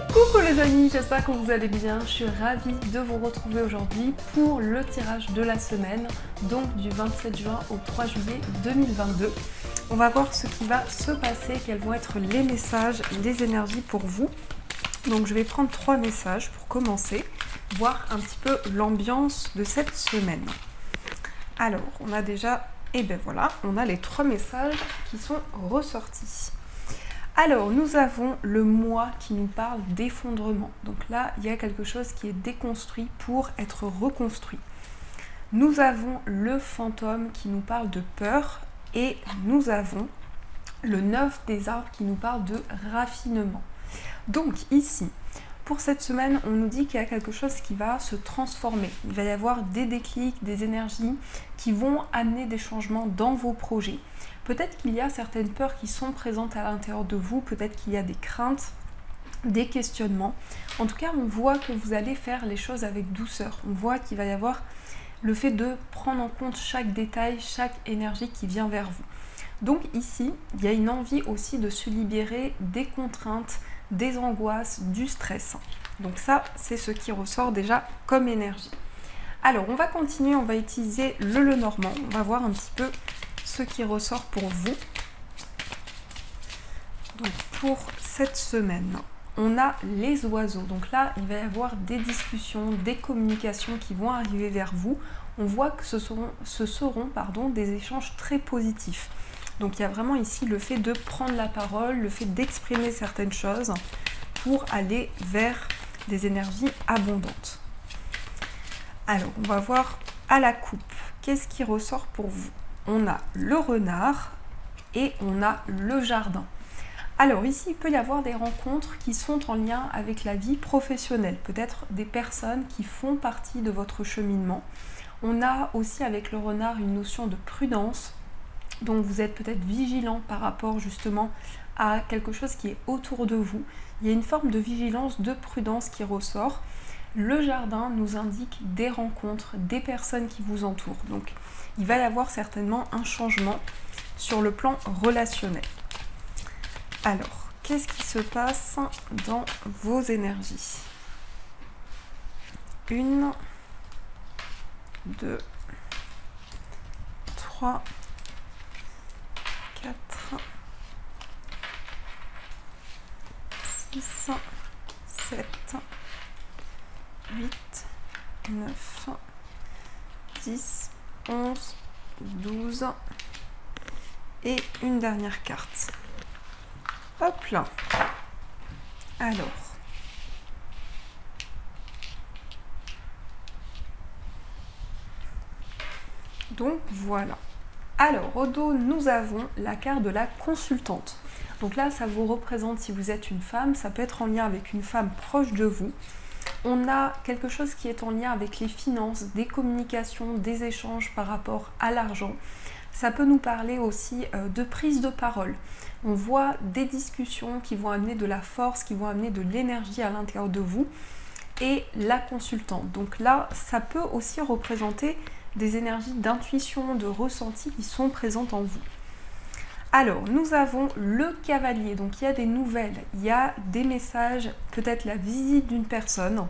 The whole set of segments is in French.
Coucou les amis, j'espère que vous allez bien. Je suis ravie de vous retrouver aujourd'hui pour le tirage de la semaine, donc du 27 juin au 3 juillet 2022. On va voir ce qui va se passer, quels vont être les messages, les énergies pour vous. Donc je vais prendre 3 messages pour commencer, voir un petit peu l'ambiance de cette semaine. Alors, on a déjà, et ben voilà, on a les 3 messages qui sont ressortis. Alors, nous avons le mois qui nous parle d'effondrement. Donc là, il y a quelque chose qui est déconstruit pour être reconstruit. Nous avons le fantôme qui nous parle de peur et nous avons le 9 des arbres qui nous parle de raffinement. Donc ici, pour cette semaine, on nous dit qu'il y a quelque chose qui va se transformer. Il va y avoir des déclics, des énergies qui vont amener des changements dans vos projets. Peut-être qu'il y a certaines peurs qui sont présentes à l'intérieur de vous, peut-être qu'il y a des craintes, des questionnements. En tout cas, on voit que vous allez faire les choses avec douceur. On voit qu'il va y avoir le fait de prendre en compte chaque détail, chaque énergie qui vient vers vous. Donc ici, il y a une envie aussi de se libérer des contraintes, des angoisses, du stress. Donc ça, c'est ce qui ressort déjà comme énergie. Alors, on va continuer, on va utiliser le Lenormand. On va voir un petit peu ce qui ressort pour vous. Donc, pour cette semaine, on a les oiseaux. Donc là, il va y avoir des discussions, des communications qui vont arriver vers vous. On voit que ce seront des échanges très positifs. Donc il y a vraiment ici le fait de prendre la parole, le fait d'exprimer certaines choses pour aller vers des énergies abondantes. Alors, on va voir à la coupe, qu'est-ce qui ressort pour vous? On a le renard et on a le jardin. Alors ici, il peut y avoir des rencontres qui sont en lien avec la vie professionnelle, peut-être des personnes qui font partie de votre cheminement. On a aussi avec le renard une notion de prudence. Donc vous êtes peut-être vigilant par rapport justement à quelque chose qui est autour de vous. Il y a une forme de vigilance, de prudence qui ressort. Le jardin nous indique des rencontres, des personnes qui vous entourent. Donc il va y avoir certainement un changement sur le plan relationnel. Alors, qu'est-ce qui se passe dans vos énergies? 1, 2, 3, 4, 6, 7, 8, 9, 10, 11, 12 et une dernière carte. Hop là. Alors. Donc voilà. Alors, au dos, nous avons la carte de la consultante. Donc là, ça vous représente si vous êtes une femme, ça peut être en lien avec une femme proche de vous. On a quelque chose qui est en lien avec les finances, des communications, des échanges par rapport à l'argent. Ça peut nous parler aussi de prise de parole. On voit des discussions qui vont amener de la force, qui vont amener de l'énergie à l'intérieur de vous. Et la consultante. Donc là, ça peut aussi représenter des énergies d'intuition, de ressenti qui sont présentes en vous. Alors, nous avons le cavalier, donc il y a des nouvelles, il y a des messages, peut-être la visite d'une personne.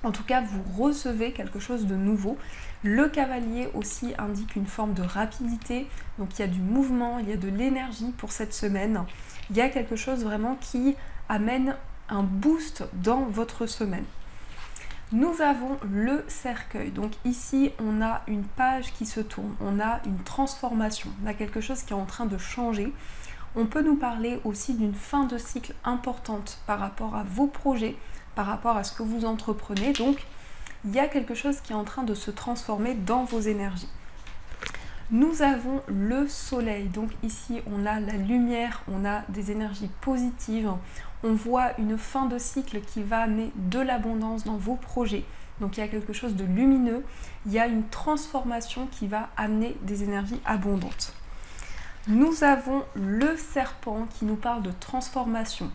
En tout cas, vous recevez quelque chose de nouveau. Le cavalier aussi indique une forme de rapidité, donc il y a du mouvement, il y a de l'énergie pour cette semaine. Il y a quelque chose vraiment qui amène un boost dans votre semaine. Nous avons le cercueil, donc ici on a une page qui se tourne, on a une transformation, on a quelque chose qui est en train de changer. On peut nous parler aussi d'une fin de cycle importante par rapport à vos projets, par rapport à ce que vous entreprenez, donc il y a quelque chose qui est en train de se transformer dans vos énergies. Nous avons le soleil, donc ici on a la lumière, on a des énergies positives, on voit une fin de cycle qui va amener de l'abondance dans vos projets, donc il y a quelque chose de lumineux, il y a une transformation qui va amener des énergies abondantes. Nous avons le serpent qui nous parle de transformation.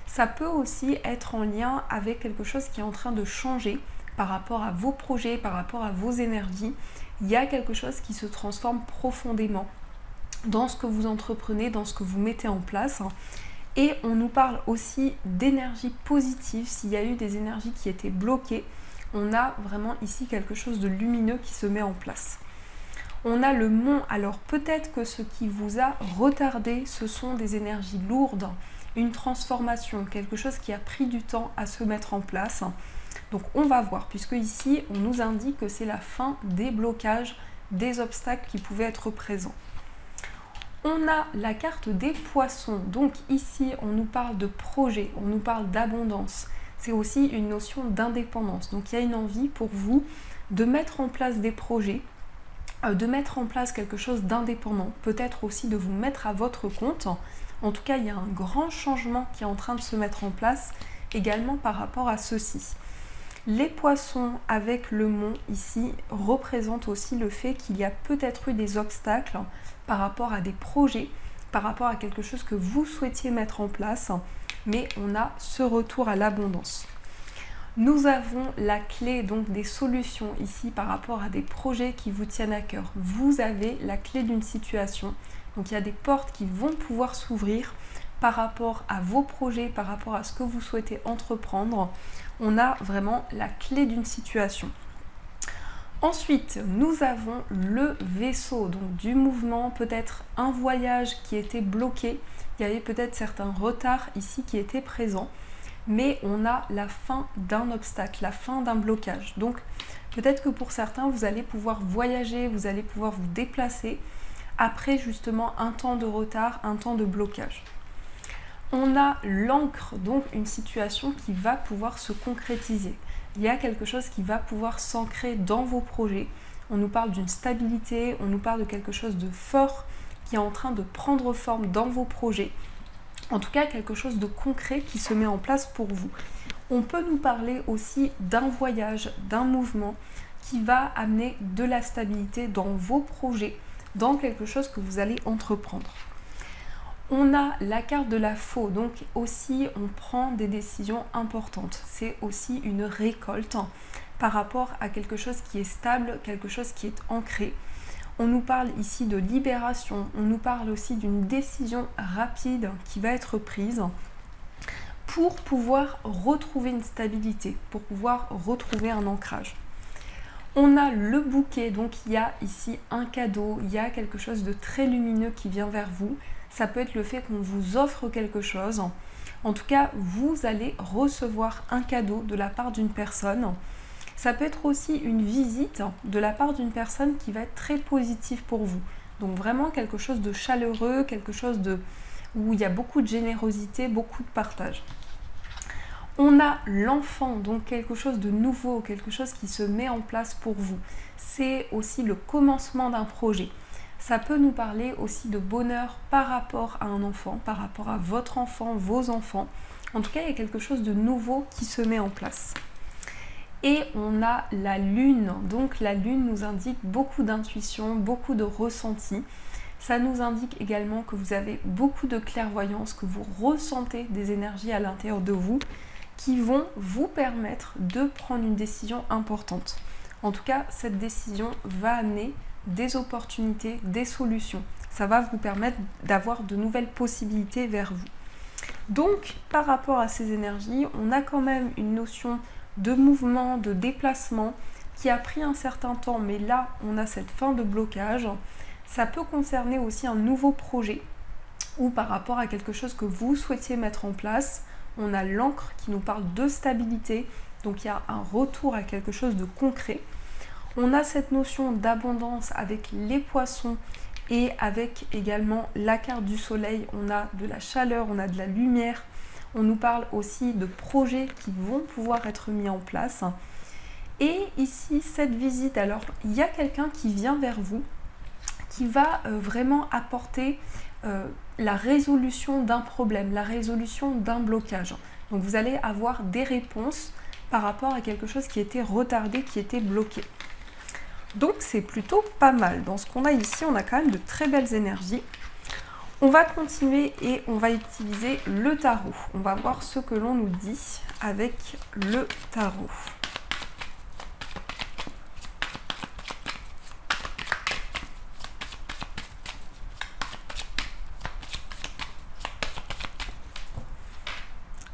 Ça peut aussi être en lien avec quelque chose qui est en train de changer par rapport à vos projets, par rapport à vos énergies. Il y a quelque chose qui se transforme profondément dans ce que vous entreprenez, dans ce que vous mettez en place. Et on nous parle aussi d'énergie positive. S'il y a eu des énergies qui étaient bloquées, on a vraiment ici quelque chose de lumineux qui se met en place. On a le mont. Alors peut-être que ce qui vous a retardé, ce sont des énergies lourdes, une transformation, quelque chose qui a pris du temps à se mettre en place. Donc on va voir, puisque ici on nous indique que c'est la fin des blocages, des obstacles qui pouvaient être présents. On a la carte des poissons. Donc ici on nous parle de projet, on nous parle d'abondance. C'est aussi une notion d'indépendance. Donc il y a une envie pour vous de mettre en place des projets, de mettre en place quelque chose d'indépendant, peut-être aussi de vous mettre à votre compte. En tout cas, il y a un grand changement qui est en train de se mettre en place également par rapport à ceci. Les poissons avec le mont ici représentent aussi le fait qu'il y a peut-être eu des obstacles par rapport à des projets, par rapport à quelque chose que vous souhaitiez mettre en place, mais on a ce retour à l'abondance. Nous avons la clé donc des solutions ici par rapport à des projets qui vous tiennent à cœur. Vous avez la clé d'une situation, donc il y a des portes qui vont pouvoir s'ouvrir par rapport à vos projets, par rapport à ce que vous souhaitez entreprendre. On a vraiment la clé d'une situation. Ensuite, nous avons le vaisseau, donc du mouvement, peut-être un voyage qui était bloqué. Il y avait peut-être certains retards ici qui étaient présents, mais on a la fin d'un obstacle, la fin d'un blocage. Donc peut-être que pour certains, vous allez pouvoir voyager, vous allez pouvoir vous déplacer après justement un temps de retard, un temps de blocage. On a l'encre, donc une situation qui va pouvoir se concrétiser. Il y a quelque chose qui va pouvoir s'ancrer dans vos projets. On nous parle d'une stabilité, on nous parle de quelque chose de fort qui est en train de prendre forme dans vos projets. En tout cas, quelque chose de concret qui se met en place pour vous. On peut nous parler aussi d'un voyage, d'un mouvement qui va amener de la stabilité dans vos projets, dans quelque chose que vous allez entreprendre. On a la carte de la faux, donc aussi on prend des décisions importantes. C'est aussi une récolte par rapport à quelque chose qui est stable, quelque chose qui est ancré. On nous parle ici de libération, on nous parle aussi d'une décision rapide qui va être prise pour pouvoir retrouver une stabilité, pour pouvoir retrouver un ancrage. On a le bouquet, donc il y a ici un cadeau, il y a quelque chose de très lumineux qui vient vers vous. Ça peut être le fait qu'on vous offre quelque chose. En tout cas, vous allez recevoir un cadeau de la part d'une personne. Ça peut être aussi une visite de la part d'une personne qui va être très positive pour vous. Donc vraiment quelque chose de chaleureux, quelque chose où il y a beaucoup de générosité, beaucoup de partage. On a l'enfant, donc quelque chose de nouveau, quelque chose qui se met en place pour vous. C'est aussi le commencement d'un projet. Ça peut nous parler aussi de bonheur par rapport à un enfant, par rapport à votre enfant, vos enfants. En tout cas, il y a quelque chose de nouveau qui se met en place. Et on a la lune. Donc la lune nous indique beaucoup d'intuition, beaucoup de ressenti. Ça nous indique également que vous avez beaucoup de clairvoyance, que vous ressentez des énergies à l'intérieur de vous qui vont vous permettre de prendre une décision importante. En tout cas, cette décision va amener des opportunités, des solutions. Ça va vous permettre d'avoir de nouvelles possibilités vers vous. Donc, par rapport à ces énergies, on a quand même une notion de mouvement, de déplacement qui a pris un certain temps, mais là, on a cette fin de blocage. Ça peut concerner aussi un nouveau projet ou par rapport à quelque chose que vous souhaitiez mettre en place. On a l'encre qui nous parle de stabilité, donc il y a un retour à quelque chose de concret. On a cette notion d'abondance avec les poissons et avec également la carte du soleil. On a de la chaleur, on a de la lumière. On nous parle aussi de projets qui vont pouvoir être mis en place. Et ici, cette visite, alors il y a quelqu'un qui vient vers vous, qui va vraiment apporter la résolution d'un problème, la résolution d'un blocage. Donc vous allez avoir des réponses par rapport à quelque chose qui était retardé, qui était bloqué. Donc c'est plutôt pas mal. Dans ce qu'on a ici, on a quand même de très belles énergies. On va continuer et on va utiliser le tarot. On va voir ce que l'on nous dit avec le tarot.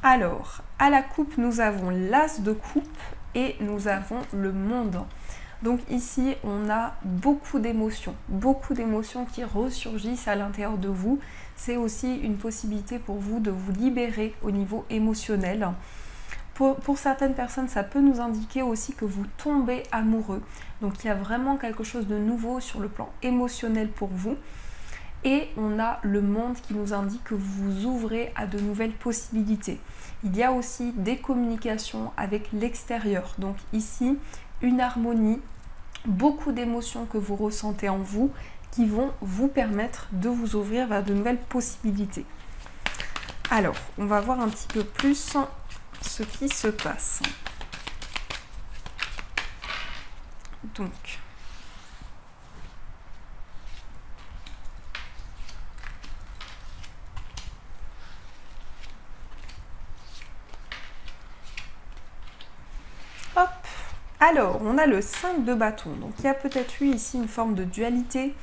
Alors, à la coupe, nous avons l'as de coupe et nous avons le monde. Donc ici, on a beaucoup d'émotions qui ressurgissent à l'intérieur de vous. C'est aussi une possibilité pour vous de vous libérer au niveau émotionnel. Pour certaines personnes, ça peut nous indiquer aussi que vous tombez amoureux. Donc il y a vraiment quelque chose de nouveau sur le plan émotionnel pour vous. Et on a le monde qui nous indique que vous vous ouvrez à de nouvelles possibilités. Il y a aussi des communications avec l'extérieur. Donc ici, une harmonie, beaucoup d'émotions que vous ressentez en vous qui vont vous permettre de vous ouvrir vers de nouvelles possibilités. Alors, on va voir un petit peu plus ce qui se passe. Donc, hop. Alors, on a le 5 de bâton. Donc, il y a peut-être eu ici une forme de dualité,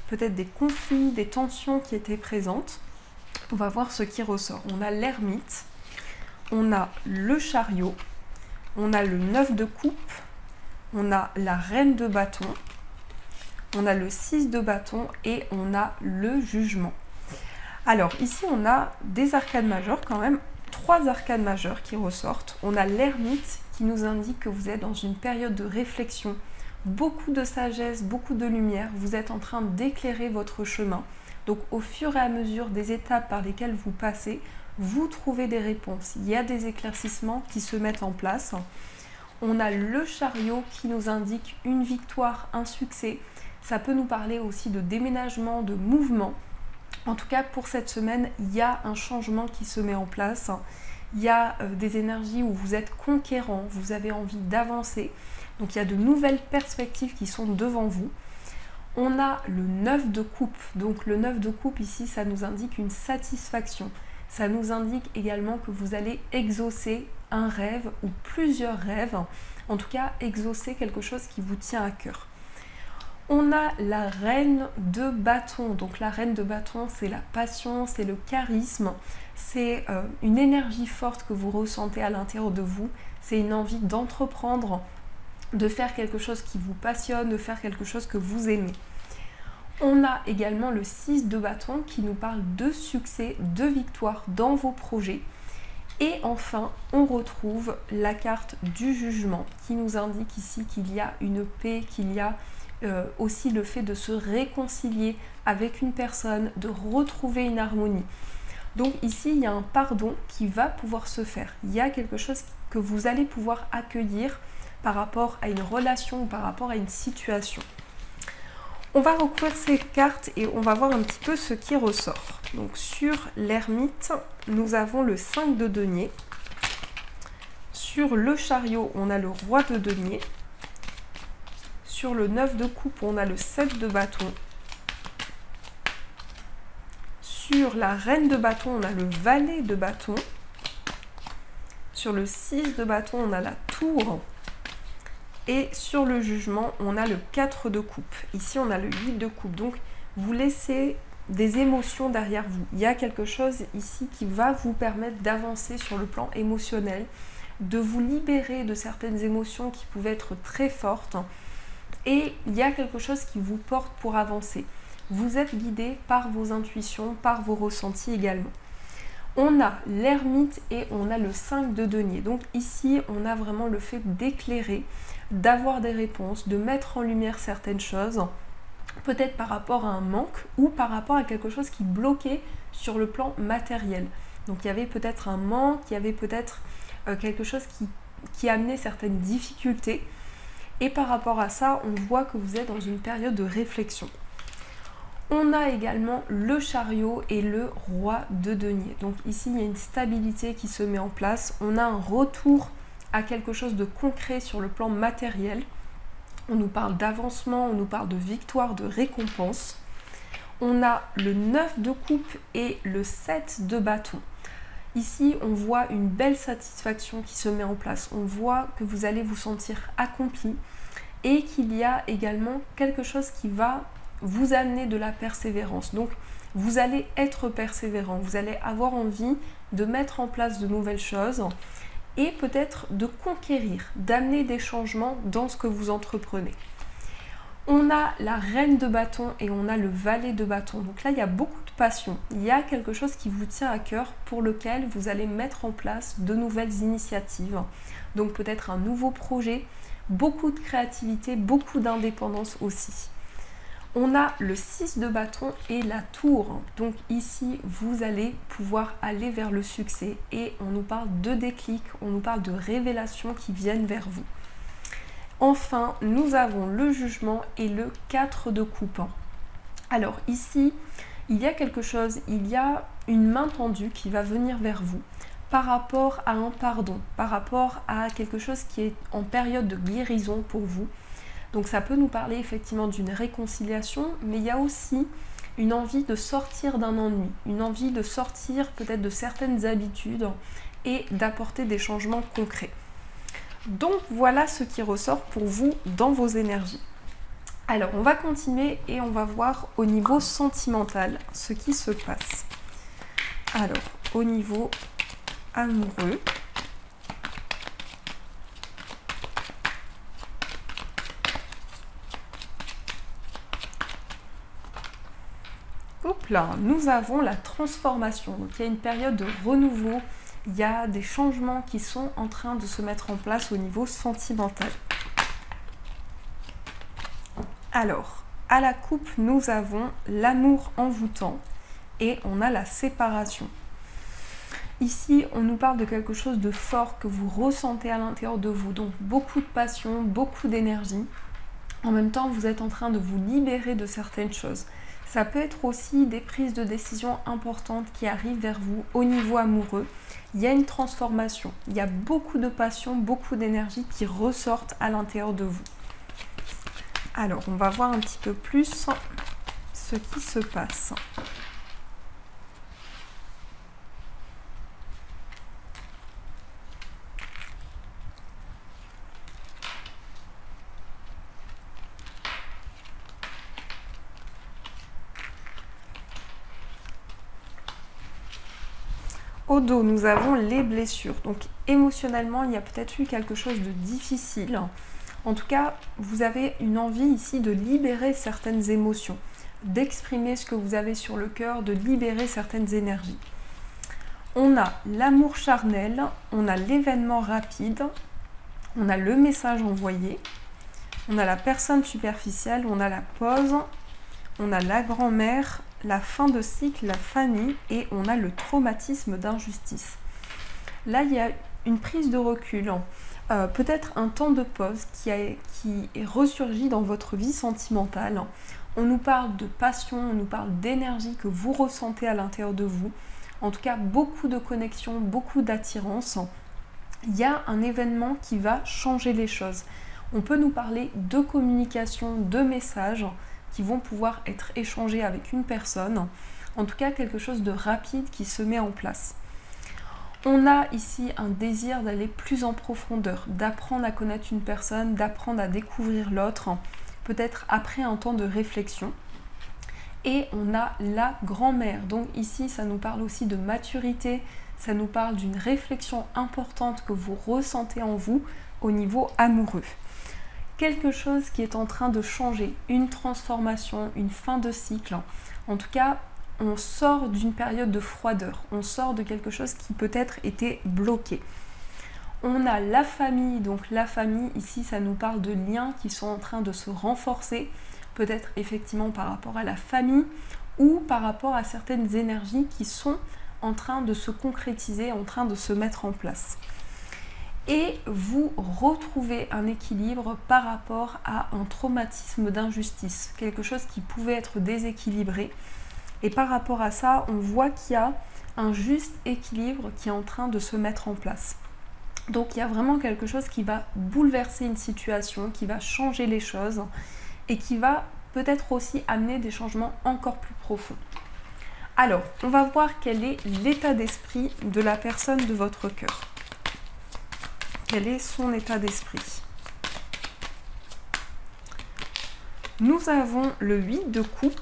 peut-être des conflits, des tensions qui étaient présentes. On va voir ce qui ressort. On a l'ermite, on a le chariot, on a le 9 de coupe, on a la reine de bâton, on a le 6 de bâton et on a le jugement. Alors, ici, on a des arcades majeures quand même, 3 arcades majeures qui ressortent. On a l'ermite qui nous indique que vous êtes dans une période de réflexion, beaucoup de sagesse, beaucoup de lumière, vous êtes en train d'éclairer votre chemin. Donc au fur et à mesure des étapes par lesquelles vous passez, vous trouvez des réponses. Il y a des éclaircissements qui se mettent en place. On a le chariot qui nous indique une victoire, un succès. Ça peut nous parler aussi de déménagement, de mouvement. En tout cas, pour cette semaine, il y a un changement qui se met en place. Il y a des énergies où vous êtes conquérant, vous avez envie d'avancer. Donc il y a de nouvelles perspectives qui sont devant vous. On a le 9 de coupe. Donc le 9 de coupe ici, ça nous indique une satisfaction. Ça nous indique également que vous allez exaucer un rêve ou plusieurs rêves. En tout cas, exaucer quelque chose qui vous tient à cœur. On a la reine de bâton. Donc la reine de bâton, c'est la passion, c'est le charisme, c'est une énergie forte que vous ressentez à l'intérieur de vous. C'est une envie d'entreprendre, de faire quelque chose qui vous passionne, de faire quelque chose que vous aimez. On a également le 6 de bâton qui nous parle de succès, de victoire dans vos projets. Et enfin, on retrouve la carte du jugement qui nous indique ici qu'il y a une paix, qu'il y a aussi le fait de se réconcilier avec une personne, de retrouver une harmonie. Donc ici, il y a un pardon qui va pouvoir se faire. Il y a quelque chose que vous allez pouvoir accueillir par rapport à une relation ou par rapport à une situation. On va recouvrir ces cartes et on va voir un petit peu ce qui ressort. Donc sur l'ermite, nous avons le 5 de denier. Sur le chariot, on a le roi de denier. Sur le 9 de coupe, on a le 7 de bâton. Sur la reine de bâton, on a le valet de bâton. Sur le 6 de bâton, on a la tour. Et sur le jugement, on a le 4 de coupe. Ici, on a le 8 de coupe. Donc, vous laissez des émotions derrière vous. Il y a quelque chose ici qui va vous permettre d'avancer sur le plan émotionnel, de vous libérer de certaines émotions qui pouvaient être très fortes. Et il y a quelque chose qui vous porte pour avancer. Vous êtes guidé par vos intuitions, par vos ressentis également. On a l'ermite et on a le 5 de denier. Donc ici, on a vraiment le fait d'éclairer, d'avoir des réponses, de mettre en lumière certaines choses, peut-être par rapport à un manque ou par rapport à quelque chose qui bloquait sur le plan matériel. Donc il y avait peut-être un manque, il y avait peut-être quelque chose qui amenait certaines difficultés. Et par rapport à ça, on voit que vous êtes dans une période de réflexion. On a également le chariot et le roi de denier. Donc ici, il y a une stabilité qui se met en place. On a un retour à quelque chose de concret sur le plan matériel. On nous parle d'avancement, on nous parle de victoire, de récompense. On a le 9 de coupe et le 7 de bâton. Ici, on voit une belle satisfaction qui se met en place. On voit que vous allez vous sentir accompli et qu'il y a également quelque chose qui va vous amener de la persévérance. Donc, vous allez être persévérant, vous allez avoir envie de mettre en place de nouvelles choses et peut-être de conquérir, d'amener des changements dans ce que vous entreprenez. On a la reine de bâton et on a le valet de bâton. Donc là, il y a beaucoup de passion. Il y a quelque chose qui vous tient à cœur pour lequel vous allez mettre en place de nouvelles initiatives. Donc peut-être un nouveau projet, beaucoup de créativité, beaucoup d'indépendance aussi. On a le 6 de bâton et la tour. Donc ici, vous allez pouvoir aller vers le succès et on nous parle de déclic, on nous parle de révélations qui viennent vers vous. Enfin, nous avons le jugement et le 4 de coupe. Alors ici, il y a quelque chose, il y a une main tendue qui va venir vers vous par rapport à un pardon, par rapport à quelque chose qui est en période de guérison pour vous. Donc ça peut nous parler effectivement d'une réconciliation, mais il y a aussi une envie de sortir d'un ennui, une envie de sortir peut-être de certaines habitudes et d'apporter des changements concrets. Donc voilà ce qui ressort pour vous dans vos énergies. Alors on va continuer et on va voir au niveau sentimental ce qui se passe. Alors au niveau amoureux, hop là, nous avons la transformation. Donc il y a une période de renouveau, il y a des changements qui sont en train de se mettre en place au niveau sentimental. Alors, à la coupe, nous avons l'amour envoûtant et on a la séparation. Ici, on nous parle de quelque chose de fort que vous ressentez à l'intérieur de vous. Donc beaucoup de passion, beaucoup d'énergie. En même temps, vous êtes en train de vous libérer de certaines choses. Ça peut être aussi des prises de décision importantes qui arrivent vers vous au niveau amoureux. Il y a une transformation, il y a beaucoup de passion, beaucoup d'énergie qui ressortent à l'intérieur de vous. Alors, on va voir un petit peu plus ce qui se passe. Au dos, nous avons les blessures. Donc émotionnellement, il y a peut-être eu quelque chose de difficile. En tout cas, vous avez une envie ici de libérer certaines émotions, d'exprimer ce que vous avez sur le cœur, de libérer certaines énergies. On a l'amour charnel, on a l'événement rapide, on a le message envoyé, on a la personne superficielle, on a la pause, on a la grand-mère, la fin de cycle, la famille et on a le traumatisme d'injustice. Là, il y a une prise de recul, peut-être un temps de pause qui est ressurgi dans votre vie sentimentale. On nous parle de passion, on nous parle d'énergie que vous ressentez à l'intérieur de vous. En tout cas, beaucoup de connexion, beaucoup d'attirance. Il y a un événement qui va changer les choses. On peut nous parler de communication, de messages qui vont pouvoir être échangés avec une personne. En tout cas, quelque chose de rapide qui se met en place. On a ici un désir d'aller plus en profondeur, d'apprendre à connaître une personne, d'apprendre à découvrir l'autre, peut-être après un temps de réflexion. Et on a la grand-mère. Donc ici, ça nous parle aussi de maturité, ça nous parle d'une réflexion importante que vous ressentez en vous au niveau amoureux. Quelque chose qui est en train de changer, une transformation, une fin de cycle. En tout cas, on sort d'une période de froideur, on sort de quelque chose qui peut-être était bloqué. On a la famille, donc la famille, ici ça nous parle de liens qui sont en train de se renforcer, peut-être effectivement par rapport à la famille ou par rapport à certaines énergies qui sont en train de se concrétiser, en train de se mettre en place. Et vous retrouvez un équilibre par rapport à un traumatisme d'injustice, quelque chose qui pouvait être déséquilibré. Et par rapport à ça, on voit qu'il y a un juste équilibre qui est en train de se mettre en place. Donc il y a vraiment quelque chose qui va bouleverser une situation, qui va changer les choses et qui va peut-être aussi amener des changements encore plus profonds. Alors, on va voir quel est l'état d'esprit de la personne de votre cœur. Quel est son état d'esprit? Nous avons le 8 de coupe,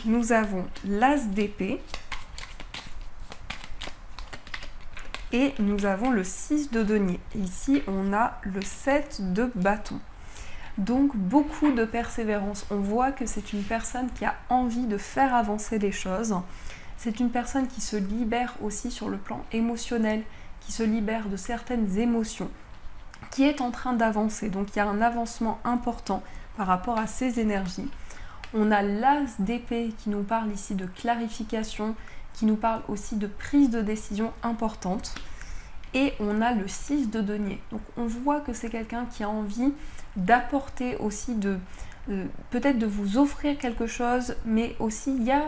nous avons l'As d'épée et nous avons le 6 de denier. Ici, on a le 7 de bâton. Donc, beaucoup de persévérance. On voit que c'est une personne qui a envie de faire avancer les choses. C'est une personne qui se libère aussi sur le plan émotionnel, qui se libère de certaines émotions, qui est en train d'avancer. Donc, il y a un avancement important par rapport à ces énergies. On a l'As d'épée qui nous parle ici de clarification, qui nous parle aussi de prise de décision importante. Et on a le 6 de denier. Donc on voit que c'est quelqu'un qui a envie d'apporter aussi, peut-être de vous offrir quelque chose, mais aussi il y a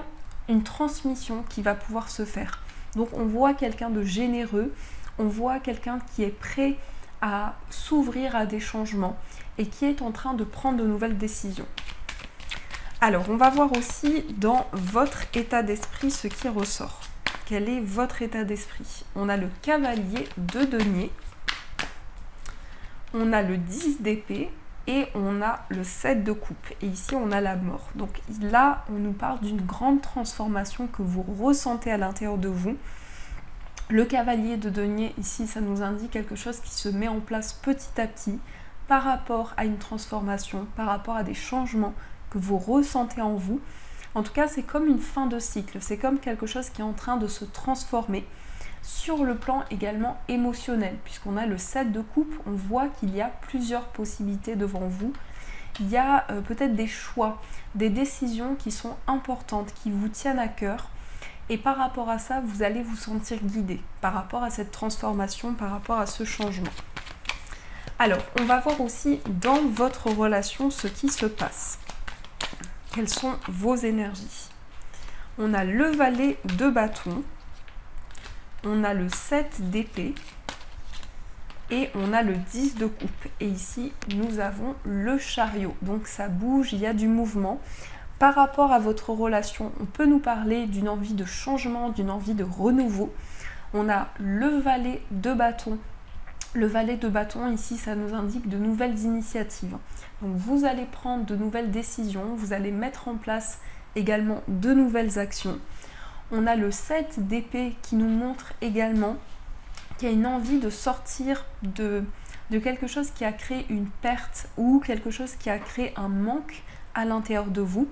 une transmission qui va pouvoir se faire. Donc on voit quelqu'un de généreux, on voit quelqu'un qui est prêt à s'ouvrir à des changements et qui est en train de prendre de nouvelles décisions. Alors, on va voir aussi dans votre état d'esprit ce qui ressort. Quel est votre état d'esprit? On a le cavalier de denier, on a le 10 d'épée et on a le 7 de coupe. Et ici, on a la mort. Donc là, on nous parle d'une grande transformation que vous ressentez à l'intérieur de vous. Le cavalier de denier, ici, ça nous indique quelque chose qui se met en place petit à petit par rapport à une transformation, par rapport à des changements que vous ressentez en vous. En tout cas, c'est comme une fin de cycle, c'est comme quelque chose qui est en train de se transformer sur le plan également émotionnel, puisqu'on a le 7 de coupe, on voit qu'il y a plusieurs possibilités devant vous. Il y a peut-être des choix, des décisions qui sont importantes, qui vous tiennent à cœur. Et par rapport à ça, vous allez vous sentir guidé par rapport à cette transformation, par rapport à ce changement. Alors, on va voir aussi dans votre relation ce qui se passe. Quelles sont vos énergies? On a le valet de bâton, on a le 7 d'épée et on a le 10 de coupe. Et ici, nous avons le chariot. Donc ça bouge, il y a du mouvement. Par rapport à votre relation, on peut nous parler d'une envie de changement, d'une envie de renouveau. On a le valet de bâton. Le valet de bâton, ici, ça nous indique de nouvelles initiatives. Donc vous allez prendre de nouvelles décisions, vous allez mettre en place également de nouvelles actions. On a le 7 d'épée qui nous montre également qu'il y a une envie de sortir de quelque chose qui a créé une perte ou quelque chose qui a créé un manque à l'intérieur de vous.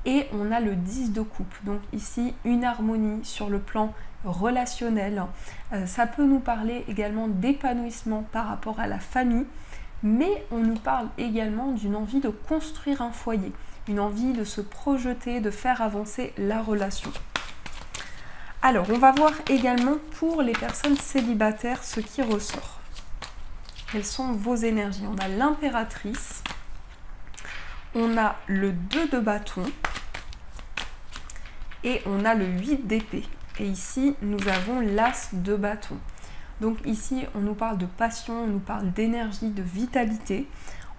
Et on a le 10 de coupe, donc ici une harmonie sur le plan relationnel. Ça peut nous parler également d'épanouissement par rapport à la famille, mais on nous parle également d'une envie de construire un foyer, une envie de se projeter, de faire avancer la relation. Alors, on va voir également pour les personnes célibataires ce qui ressort. Quelles sont vos énergies? On a l'impératrice, on a le 2 de bâton et on a le 8 d'épée. Et ici, nous avons l'as de bâton. Donc ici, on nous parle de passion, on nous parle d'énergie, de vitalité.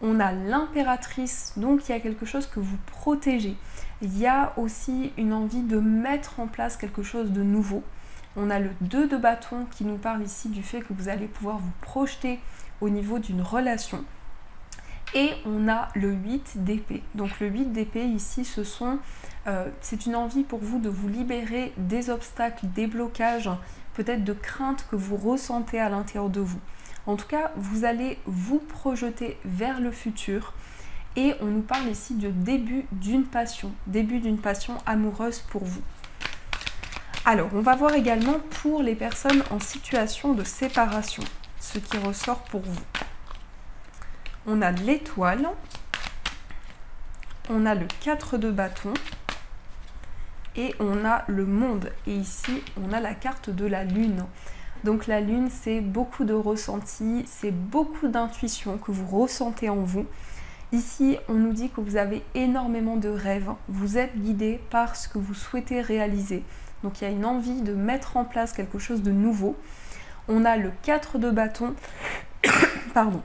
On a l'impératrice, donc il y a quelque chose que vous protégez. Il y a aussi une envie de mettre en place quelque chose de nouveau. On a le 2 de bâton qui nous parle ici du fait que vous allez pouvoir vous projeter au niveau d'une relation. Et on a le 8 d'épée. Donc le 8 d'épée ici, c'est une envie pour vous de vous libérer des obstacles, des blocages, peut-être de craintes que vous ressentez à l'intérieur de vous. En tout cas, vous allez vous projeter vers le futur. Et on nous parle ici de début d'une passion amoureuse pour vous. Alors, on va voir également pour les personnes en situation de séparation, ce qui ressort pour vous. On a l'étoile, on a le 4 de bâton et on a le monde. Et ici, on a la carte de la lune. Donc la lune, c'est beaucoup de ressenti, c'est beaucoup d'intuition que vous ressentez en vous. Ici, on nous dit que vous avez énormément de rêves, vous êtes guidé par ce que vous souhaitez réaliser. Donc il y a une envie de mettre en place quelque chose de nouveau. On a le 4 de bâton, pardon.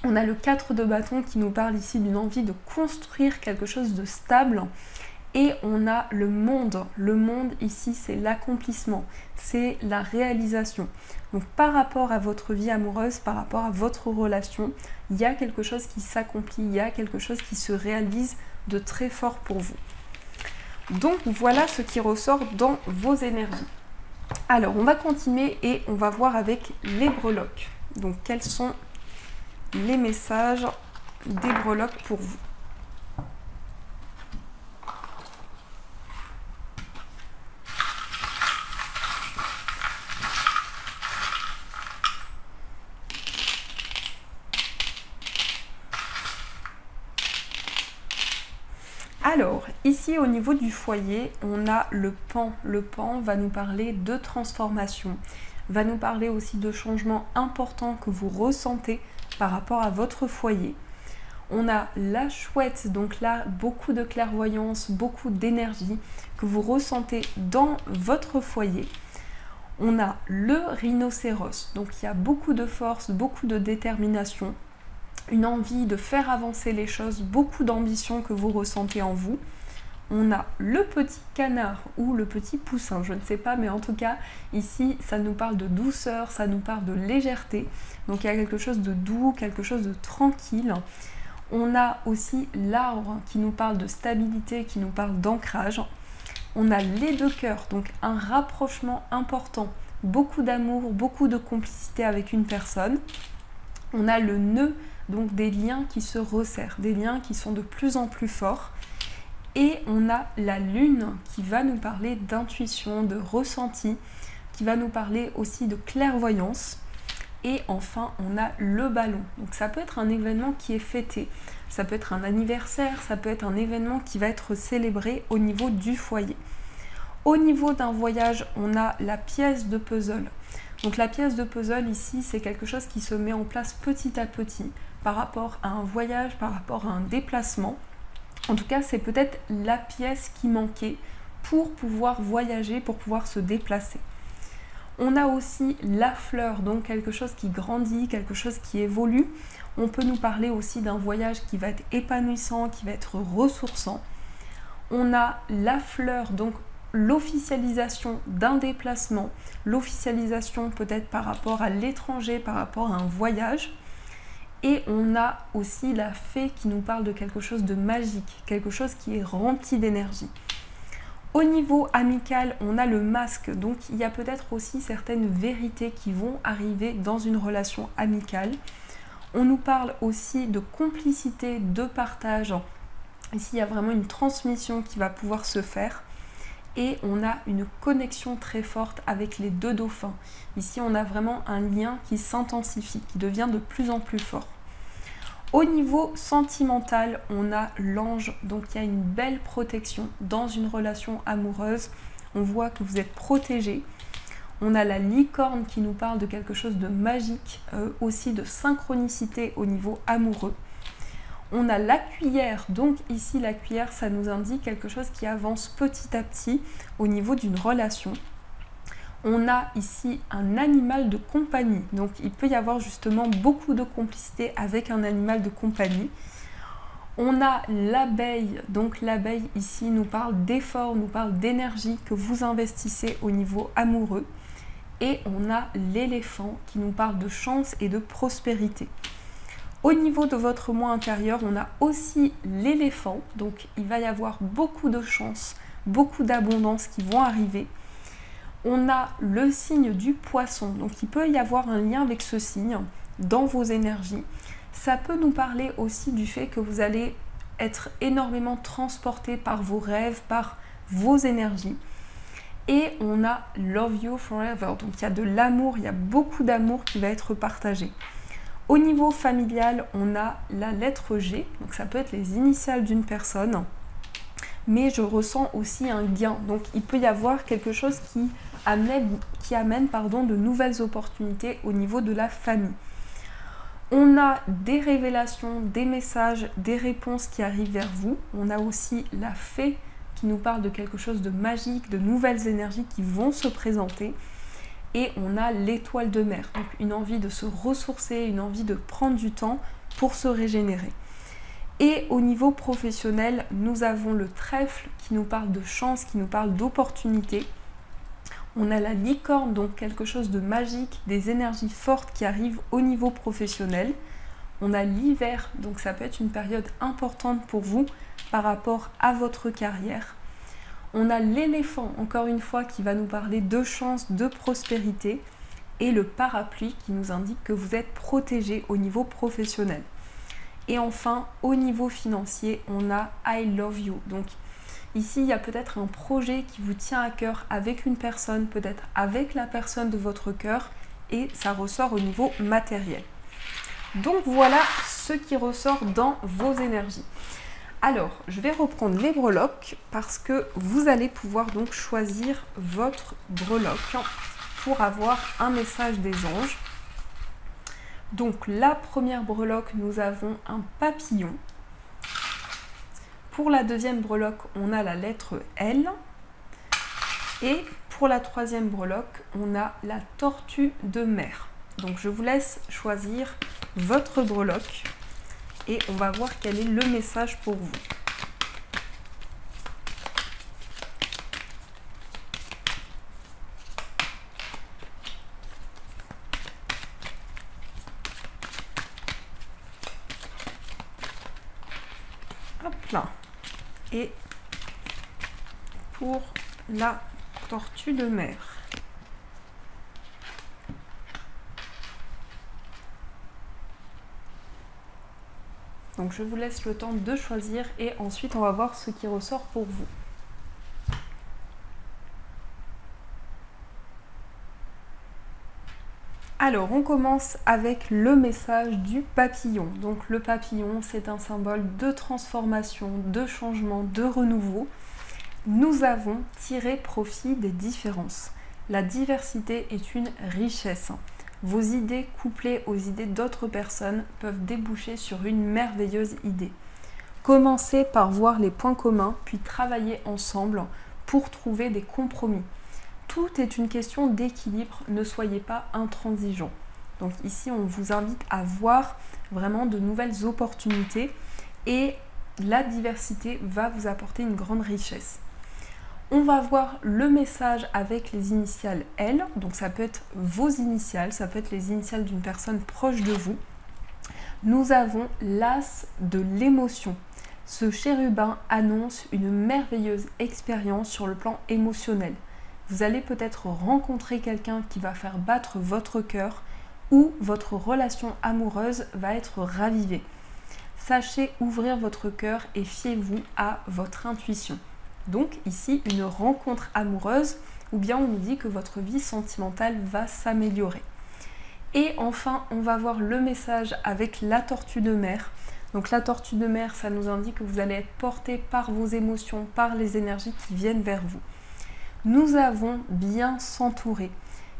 On a le 4 de bâton qui nous parle ici d'une envie de construire quelque chose de stable. Et on a le monde. Le monde ici, c'est l'accomplissement, c'est la réalisation. Donc par rapport à votre vie amoureuse, par rapport à votre relation, il y a quelque chose qui s'accomplit, il y a quelque chose qui se réalise de très fort pour vous. Donc voilà ce qui ressort dans vos énergies. Alors on va continuer et on va voir avec les breloques. Donc quels sont les messages des breloques pour vous? Alors, ici au niveau du foyer, on a le pan. Le pan va nous parler de transformation, va nous parler aussi de changements importants que vous ressentez par rapport à votre foyer. On a la chouette, donc là, beaucoup de clairvoyance, beaucoup d'énergie que vous ressentez dans votre foyer. On a le rhinocéros, donc il y a beaucoup de force, beaucoup de détermination, une envie de faire avancer les choses, beaucoup d'ambition que vous ressentez en vous. On a le petit canard ou le petit poussin, je ne sais pas, mais en tout cas, ici, ça nous parle de douceur, ça nous parle de légèreté. Donc il y a quelque chose de doux, quelque chose de tranquille. On a aussi l'arbre qui nous parle de stabilité, qui nous parle d'ancrage. On a les deux cœurs, donc un rapprochement important, beaucoup d'amour, beaucoup de complicité avec une personne. On a le nœud, donc des liens qui se resserrent, des liens qui sont de plus en plus forts. Et on a la lune qui va nous parler d'intuition, de ressenti, qui va nous parler aussi de clairvoyance. Et enfin, on a le ballon. Donc ça peut être un événement qui est fêté, ça peut être un anniversaire, ça peut être un événement qui va être célébré au niveau du foyer. Au niveau d'un voyage, on a la pièce de puzzle. Donc la pièce de puzzle ici, c'est quelque chose qui se met en place petit à petit par rapport à un voyage, par rapport à un déplacement. En tout cas, c'est peut-être la pièce qui manquait pour pouvoir voyager, pour pouvoir se déplacer. On a aussi la fleur, donc quelque chose qui grandit, quelque chose qui évolue. On peut nous parler aussi d'un voyage qui va être épanouissant, qui va être ressourçant. On a la fleur, donc l'officialisation d'un déplacement, l'officialisation peut-être par rapport à l'étranger, par rapport à un voyage. Et on a aussi la fée qui nous parle de quelque chose de magique, quelque chose qui est rempli d'énergie. Au niveau amical, on a le masque, donc il y a peut-être aussi certaines vérités qui vont arriver dans une relation amicale. On nous parle aussi de complicité, de partage. Ici, il y a vraiment une transmission qui va pouvoir se faire. Et on a une connexion très forte avec les deux dauphins. Ici, on a vraiment un lien qui s'intensifie, qui devient de plus en plus fort. Au niveau sentimental, on a l'ange, donc il y a une belle protection dans une relation amoureuse. On voit que vous êtes protégé. On a la licorne qui nous parle de quelque chose de magique, aussi de synchronicité au niveau amoureux. On a la cuillère, donc ici la cuillère, ça nous indique quelque chose qui avance petit à petit au niveau d'une relation. On a ici un animal de compagnie, donc il peut y avoir justement beaucoup de complicité avec un animal de compagnie. On a l'abeille, donc l'abeille ici nous parle d'effort, nous parle d'énergie que vous investissez au niveau amoureux. Et on a l'éléphant qui nous parle de chance et de prospérité. Au niveau de votre moi intérieur, on a aussi l'éléphant, donc il va y avoir beaucoup de chance, beaucoup d'abondance qui vont arriver. On a le signe du poisson, donc il peut y avoir un lien avec ce signe dans vos énergies. Ça peut nous parler aussi du fait que vous allez être énormément transporté par vos rêves, par vos énergies. Et on a Love You Forever, donc il y a de l'amour, il y a beaucoup d'amour qui va être partagé. Au niveau familial, on a la lettre G, donc ça peut être les initiales d'une personne, mais je ressens aussi un gain. Donc il peut y avoir quelque chose qui amène de nouvelles opportunités au niveau de la famille. On a des révélations, des messages, des réponses qui arrivent vers vous. On a aussi la fée qui nous parle de quelque chose de magique, de nouvelles énergies qui vont se présenter. Et on a l'étoile de mer, donc une envie de se ressourcer, une envie de prendre du temps pour se régénérer. Et au niveau professionnel, nous avons le trèfle qui nous parle de chance, qui nous parle d'opportunité. On a la licorne, donc quelque chose de magique, des énergies fortes qui arrivent au niveau professionnel. On a l'hiver, donc ça peut être une période importante pour vous par rapport à votre carrière. On a l'éléphant, encore une fois, qui va nous parler de chance, de prospérité. Et le parapluie qui nous indique que vous êtes protégé au niveau professionnel. Et enfin, au niveau financier, on a I love you. Donc ici, il y a peut-être un projet qui vous tient à cœur avec une personne, peut-être avec la personne de votre cœur, et ça ressort au niveau matériel. Donc voilà ce qui ressort dans vos énergies. Alors, je vais reprendre les breloques parce que vous allez pouvoir donc choisir votre breloque pour avoir un message des anges. Donc la première breloque, nous avons un papillon. Pour la deuxième breloque, on a la lettre L. Et pour la troisième breloque, on a la tortue de mer. Donc je vous laisse choisir votre breloque et on va voir quel est le message pour vous. Hop là. Et pour la tortue de mer. Donc je vous laisse le temps de choisir et ensuite on va voir ce qui ressort pour vous. Alors on commence avec le message du papillon. Donc le papillon, c'est un symbole de transformation, de changement, de renouveau. Nous avons tiré profit des différences. La diversité est une richesse. Vos idées couplées aux idées d'autres personnes peuvent déboucher sur une merveilleuse idée. Commencez par voir les points communs, puis travaillez ensemble pour trouver des compromis. Tout est une question d'équilibre, ne soyez pas intransigeants. Donc ici, on vous invite à voir vraiment de nouvelles opportunités et la diversité va vous apporter une grande richesse. On va voir le message avec les initiales L, donc ça peut être vos initiales, ça peut être les initiales d'une personne proche de vous. Nous avons l'as de l'émotion. Ce chérubin annonce une merveilleuse expérience sur le plan émotionnel. Vous allez peut-être rencontrer quelqu'un qui va faire battre votre cœur ou votre relation amoureuse va être ravivée. Sachez ouvrir votre cœur et fiez-vous à votre intuition. Donc ici, une rencontre amoureuse ou bien on nous dit que votre vie sentimentale va s'améliorer. Et enfin, on va voir le message avec la tortue de mer. Donc la tortue de mer, ça nous indique que vous allez être porté par vos émotions, par les énergies qui viennent vers vous. Nous avons bien s'entourer.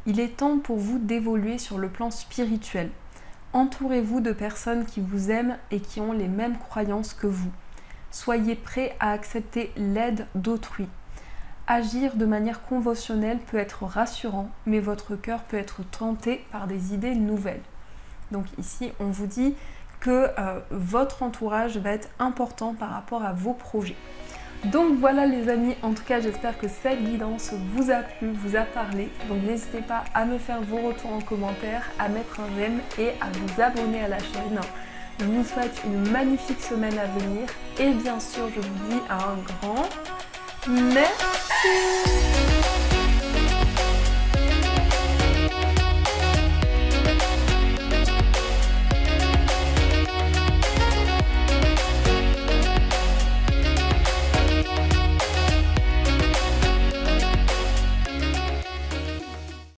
Il est temps pour vous d'évoluer sur le plan spirituel. Entourez-vous de personnes qui vous aiment et qui ont les mêmes croyances que vous. Soyez prêts à accepter l'aide d'autrui. Agir de manière conventionnelle peut être rassurant, mais votre cœur peut être tenté par des idées nouvelles. Donc ici, on vous dit que votre entourage va être important par rapport à vos projets. Donc voilà les amis, en tout cas j'espère que cette guidance vous a plu, vous a parlé. Donc n'hésitez pas à me faire vos retours en commentaire, à mettre un j'aime et à vous abonner à la chaîne. Je vous souhaite une magnifique semaine à venir et bien sûr je vous dis un grand merci.